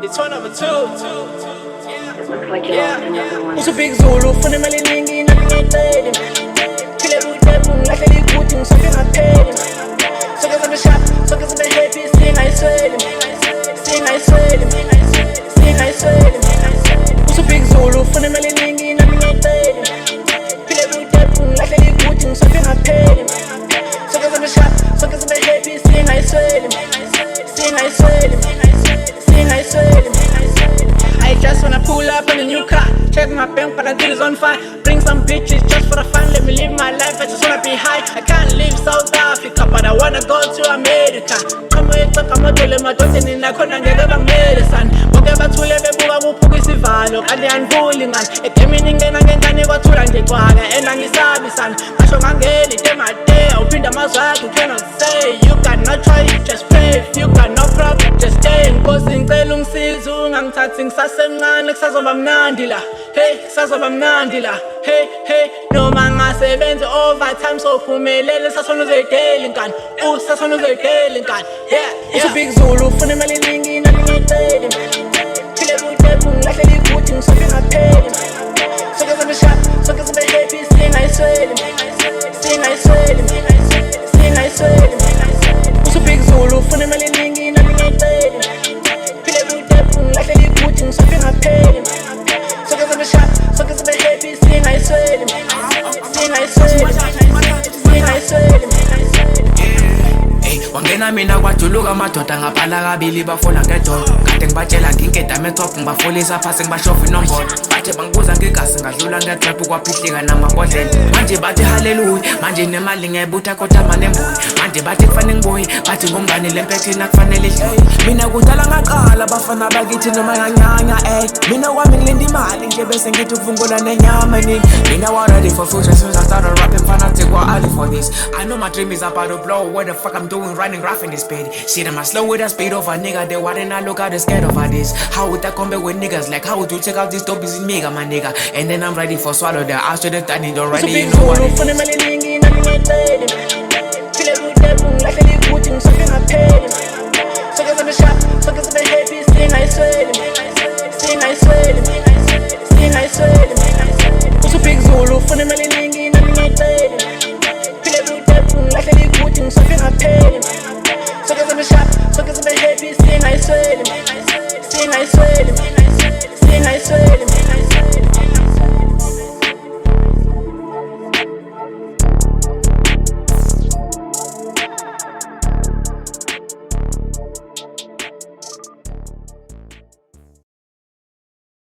It's Oneovertwo. It looks like you lost another one. uBig Zulu, ufunimaleningi, nami ngyaycela. Ngphile butebhu, nglahlel igucci, Sonke ngapheli. Sonke sibehappy, Singaysweli. uBig Zulu, ufunimaleningi, nami ngyaycela. Ngphile butebhu, nglahlel igucci, Sonke ngapheli. Sonke sibehappy, Singaysweli. I just wanna pull up in a new car. Check my bank, but I did is on fire. Bring some bitches just for the fun. Let me live my life, I just wanna be high. I can't leave South Africa, but I wanna go to America. Amadolo, emadodeni, Nakhona, ngeke bangmele son. Bonke bathule bebuka kuphuka isivalo kanti andivuli ngani. Egemini ngena ngengane kwathula nje kwaka and angisabi son. Basho ngangeli temade awuphinda amazwi akho you cannot say. You cannot try, just pray. If you got no problem, just stay. Nkosi ngicela ungisize ungangithathi ngisasemncane kusazoba mnandi la. Hey, kusazoba mnandi la. Hey, noma ngasebenza overtime sophumelele sasona uzedeli nkani. Sasona uzedeli nkani. Yeah. uBig Zulu, ufunimaleningi, nami ngyaycela. Ngphile butebhu, nglahlel igucci, Sonke ngapheli. Sonke sibehappy, Singaysweli. uBig Zulu, ufunimaleningi, nami ngyaycela. Ngphile butebhu, nglahlel igucci, Sonke ngapheli. Sonke sibehappy, Singaysweli. Wangena mina kwajuluka amadoda ngaphala kabili bafuna ngedolo kade ngibatshela nginkeda metop ngibafolisa phasi ngibashofa inombolo bathe bangibuza ngigasi ngadlula ngetrap kwaphihlika namabhodlela manje bathi haleluya manje nemali ngebutha kodwa manembuyi manje bathi kufanele ngibuye bathi ngomngane lempethina kufanele idlule mina kudala ngaqala bafana bakithi noma nganyanya mina kwami ngilinda imali nje bese ngithi ukuvungula nenyama eningi mina was ready for future since I started rapping Fanatic was early for this I know my dream is about to blow what the fuck I'm doing running rough in this speed. See them I slow with the speed of a nigga. They wouldn't I look at the scared of this. How would I combat with niggas? Like how would you check out this dope is mega my nigga? And then I'm ready for swallow the ass to the tiny already you know what it is. Ufunimaleningi, nami ngyaycela. Ngphile butebhu, nglahlel igucci, Sonke ngapheli. Sonke sibehappy, Singaysweli. uBig Zulu, ufunimaleningi.